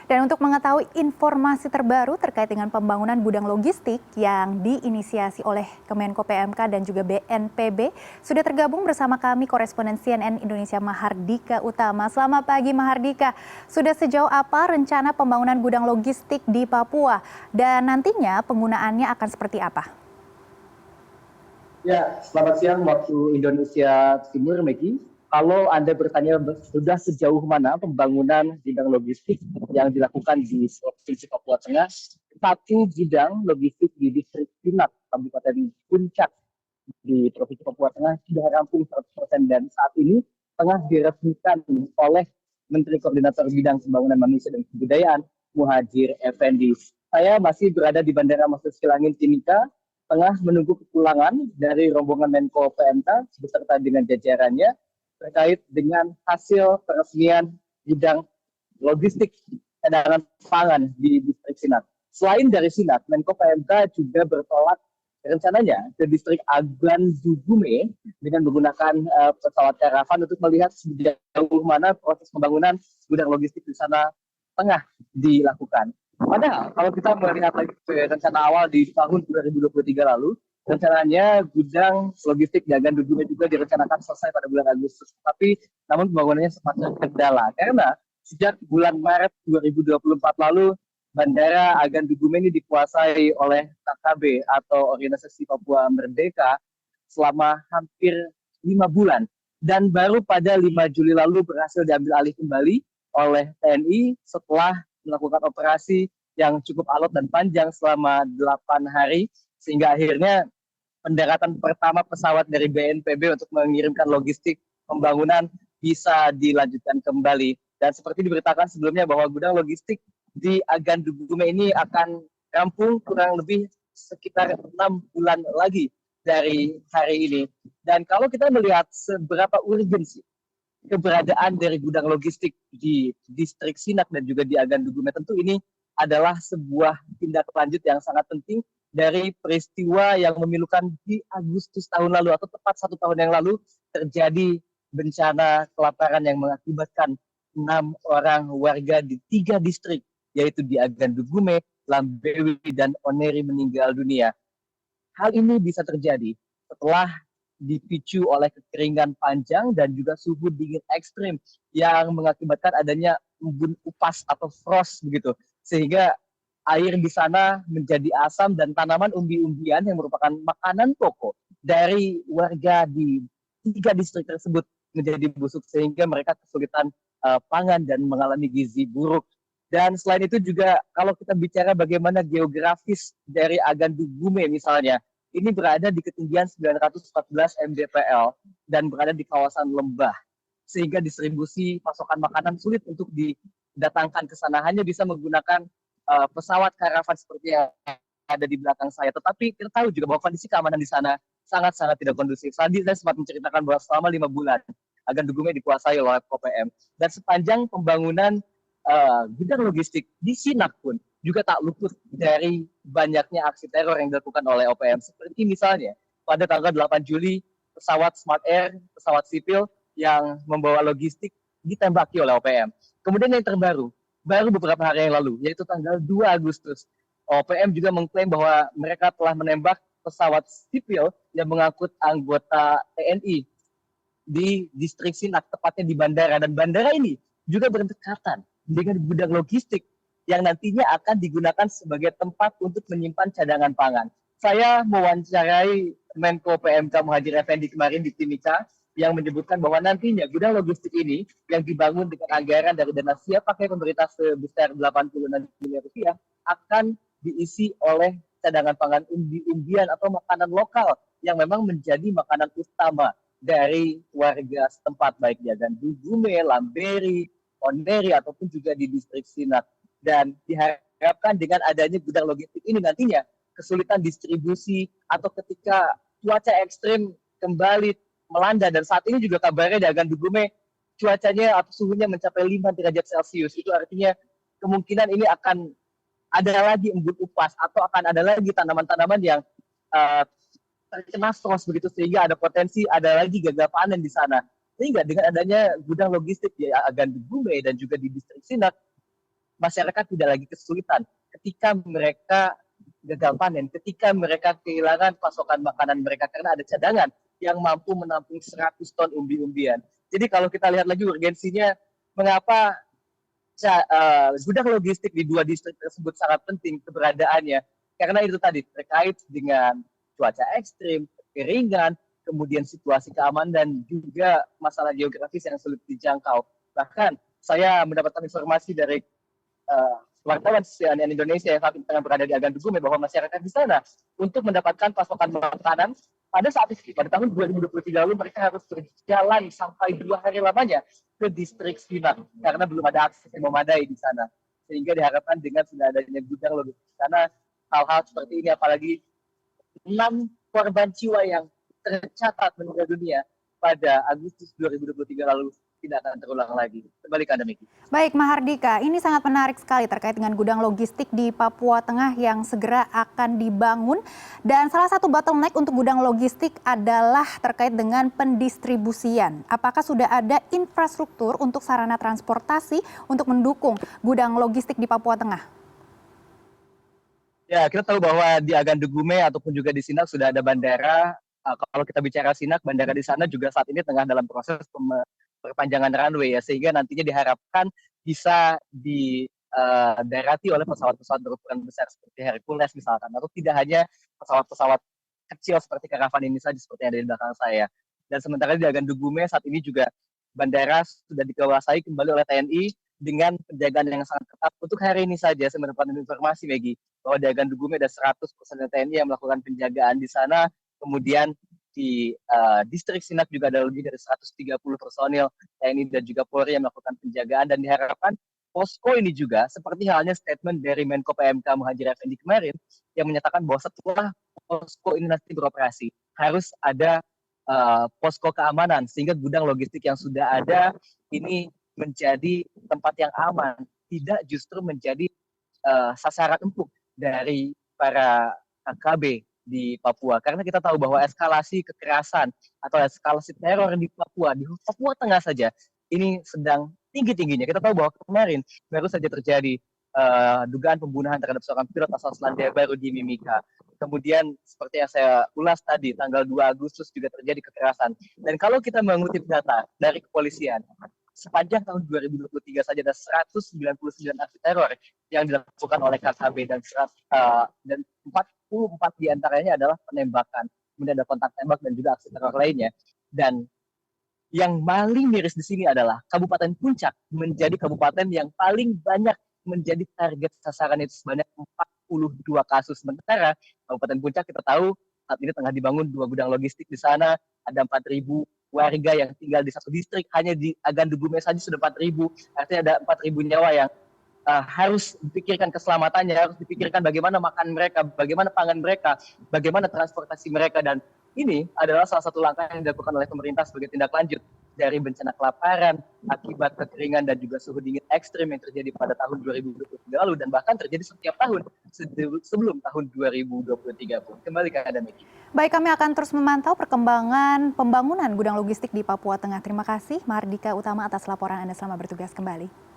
Dan untuk mengetahui informasi terbaru terkait dengan pembangunan gudang logistik yang diinisiasi oleh Kemenko PMK dan juga BNPB, sudah tergabung bersama kami koresponden CNN Indonesia Mahardika Utama. Selamat pagi Mahardika, sudah sejauh apa rencana pembangunan gudang logistik di Papua dan nantinya penggunaannya akan seperti apa? Ya, selamat siang waktu Indonesia Timur, Megi. Kalau Anda bertanya sudah sejauh mana pembangunan bidang logistik yang dilakukan di Provinsi Papua Tengah, satu bidang logistik di distrik Sinat, Kabupaten Puncak di Provinsi Papua Tengah sudah rampung 100% dan saat ini tengah diresmikan oleh Menteri Koordinator Bidang Pembangunan Manusia dan Kebudayaan, Muhadjir Effendi. Saya masih berada di Bandara Moses Kilangin Timika, tengah menunggu kepulangan dari rombongan Menko PMK beserta dengan jajarannya terkait dengan hasil peresmian bidang logistik cadangan pangan di distrik Sinat. Selain dari Sinat, Menko PMK juga bertolak rencananya ke distrik Agan Dugume dengan menggunakan pesawat karavan untuk melihat sejauh mana proses pembangunan gudang logistik di sana tengah dilakukan. Padahal kalau kita melihat lagi ke rencana awal di tahun 2023 lalu, rencananya gudang logistik Agan Dugume juga direncanakan selesai pada bulan Agustus. Tapi namun pembangunannya sempat terkendala karena sejak bulan Maret 2024 lalu Bandara Agan Dugume ini dikuasai oleh KKB atau Organisasi Papua Merdeka selama hampir 5 bulan. Dan baru pada 5 Juli lalu berhasil diambil alih kembali oleh TNI setelah melakukan operasi yang cukup alot dan panjang selama 8 hari. Sehingga akhirnya pendaratan pertama pesawat dari BNPB untuk mengirimkan logistik pembangunan bisa dilanjutkan kembali. Dan seperti diberitakan sebelumnya bahwa gudang logistik di Agan Dugume ini akan rampung kurang lebih sekitar 6 bulan lagi dari hari ini. Dan kalau kita melihat seberapa urgensi keberadaan dari gudang logistik di distrik Sinak dan juga di Agan Dugume, tentu ini adalah sebuah tindak lanjut yang sangat penting dari peristiwa yang memilukan di Agustus tahun lalu atau tepat 1 tahun yang lalu terjadi bencana kelaparan yang mengakibatkan 6 orang warga di 3 distrik yaitu di Agan Dugume, Lambewi, dan Oneri meninggal dunia. Hal ini bisa terjadi setelah dipicu oleh kekeringan panjang dan juga suhu dingin ekstrim yang mengakibatkan adanya embun upas atau frost begitu. Sehingga air di sana menjadi asam dan tanaman umbi-umbian yang merupakan makanan pokok dari warga di 3 distrik tersebut menjadi busuk sehingga mereka kesulitan pangan dan mengalami gizi buruk. Dan selain itu juga kalau kita bicara bagaimana geografis dari Agan Dugume misalnya, ini berada di ketinggian 914 mdpl dan berada di kawasan lembah. Sehingga distribusi pasokan makanan sulit untuk didatangkan ke sana, hanya bisa menggunakan pesawat karavan seperti yang ada di belakang saya. Tetapi kita tahu juga bahwa kondisi keamanan di sana sangat-sangat tidak kondusif. Tadi saya sempat menceritakan bahwa selama 5 bulan Agan Dugume dikuasai oleh KPM. Dan sepanjang pembangunan gudang logistik di Sinak pun juga tak luput dari banyaknya aksi teror yang dilakukan oleh OPM. Seperti misalnya pada tanggal 8 Juli pesawat Smart Air, pesawat sipil yang membawa logistik ditembaki oleh OPM. Kemudian yang terbaru, baru beberapa hari yang lalu, yaitu tanggal 2 Agustus, OPM juga mengklaim bahwa mereka telah menembak pesawat sipil yang mengangkut anggota TNI di distrik Sinak, tepatnya di bandara. Dan bandara ini juga berdekatan dengan gudang logistik yang nantinya akan digunakan sebagai tempat untuk menyimpan cadangan pangan. Saya mewawancarai Menko PMK Muhadjir Effendi kemarin di Timika yang menyebutkan bahwa nantinya gudang logistik ini yang dibangun dengan anggaran dari dana siap pakai pemerintah sebesar 86 miliar rupiah akan diisi oleh cadangan pangan umbi-umbian atau makanan lokal yang memang menjadi makanan utama dari warga setempat baik di Agan Dugume, Lamberi, Oneri ataupun juga di distrik Sinak. Dan diharapkan dengan adanya gudang logistik ini nantinya kesulitan distribusi atau ketika cuaca ekstrim kembali melanda, dan saat ini juga kabarnya di Agan Dugume cuacanya atau suhunya mencapai 5 derajat Celcius, itu artinya kemungkinan ini akan ada lagi embun upas atau akan ada lagi tanaman-tanaman yang terkena frost begitu, sehingga ada potensi ada lagi gagal panen di sana. Sehingga dengan adanya gudang logistik di Agan Dugume dan juga di distrik Sinak, masyarakat tidak lagi kesulitan ketika mereka gagal panen, ketika mereka kehilangan pasokan makanan mereka karena ada cadangan yang mampu menampung 100 ton umbi-umbian. Jadi kalau kita lihat lagi urgensinya, mengapa gudang logistik di dua distrik tersebut sangat penting keberadaannya, karena itu tadi terkait dengan cuaca ekstrim, kekeringan, kemudian situasi keamanan dan juga masalah geografis yang sulit dijangkau. Bahkan saya mendapatkan informasi dari wartawan CNN Indonesia yang saat ini tengah berada di Agandugume bahwa masyarakat di sana untuk mendapatkan pasokan makanan pada saat itu, pada tahun 2023 lalu mereka harus berjalan sampai 2 hari lamanya ke distrik Sinak karena belum ada akses yang memadai di sana. Sehingga diharapkan dengan sudah adanya gudang logistik di sana, hal-hal seperti ini, apalagi 6 korban jiwa yang tercatat meninggal dunia pada Agustus 2023 lalu tidak akan terulang lagi. Kembali ke Anda, Miki. Baik, Mahardika, ini sangat menarik sekali terkait dengan gudang logistik di Papua Tengah yang segera akan dibangun. Dan salah satu bottleneck untuk gudang logistik adalah terkait dengan pendistribusian. Apakah sudah ada infrastruktur untuk sarana transportasi untuk mendukung gudang logistik di Papua Tengah? Ya, kita tahu bahwa di Agandugume ataupun juga di Sinak sudah ada bandara. Kalau kita bicara Sinak, bandara di sana juga saat ini tengah dalam proses perpanjangan runway ya, sehingga nantinya diharapkan bisa didarati oleh pesawat-pesawat berukuran besar seperti Hercules misalkan, atau tidak hanya pesawat-pesawat kecil seperti Caravan ini saja seperti yang ada di belakang saya. Dan sementara di Agandugume saat ini juga bandara sudah dikuasai kembali oleh TNI dengan penjagaan yang sangat ketat. Untuk hari ini saja saya mendapatkan informasi, Maggie, bahwa di Agandugume ada 100% TNI yang melakukan penjagaan di sana. Kemudian di distrik Sinak juga ada lebih dari 130 personil TNI dan juga Polri yang melakukan penjagaan, dan diharapkan posko ini juga seperti halnya statement dari Menko PMK Muhadjir Effendi kemarin yang menyatakan bahwa setelah posko ini nanti beroperasi harus ada posko keamanan sehingga gudang logistik yang sudah ada ini menjadi tempat yang aman, tidak justru menjadi sasaran empuk dari para KKB di Papua. Karena kita tahu bahwa eskalasi kekerasan atau eskalasi teror di Papua Tengah saja, ini sedang tinggi-tingginya. Kita tahu bahwa kemarin baru saja terjadi dugaan pembunuhan terhadap seorang pilot asal Selandia Baru di Mimika. Kemudian seperti yang saya ulas tadi, tanggal 2 Agustus juga terjadi kekerasan. Dan kalau kita mengutip data dari kepolisian, sepanjang tahun 2023 saja ada 199 aksi teror yang dilakukan oleh KKB dan 44 diantaranya adalah penembakan. Kemudian ada kontak tembak dan juga aksi teror lainnya. Dan yang paling miris di sini adalah Kabupaten Puncak menjadi kabupaten yang paling banyak menjadi target sasaran itu sebanyak 42 kasus. Sementara Kabupaten Puncak kita tahu saat ini tengah dibangun 2 gudang logistik di sana, ada 4.000 warga yang tinggal di satu distrik, hanya di Agandugume saja sudah 4.000, artinya ada 4.000 nyawa yang harus dipikirkan keselamatannya, harus dipikirkan bagaimana makan mereka, bagaimana pangan mereka, bagaimana transportasi mereka, dan ini adalah salah satu langkah yang dilakukan oleh pemerintah sebagai tindak lanjut dari bencana kelaparan akibat kekeringan dan juga suhu dingin ekstrim yang terjadi pada tahun 2023 lalu dan bahkan terjadi setiap tahun sebelum tahun 2023 pun. Kembali ke Anda, Miki. Baik, kami akan terus memantau perkembangan pembangunan gudang logistik di Papua Tengah. Terima kasih Mahardika Utama atas laporan Anda. Selamat bertugas kembali.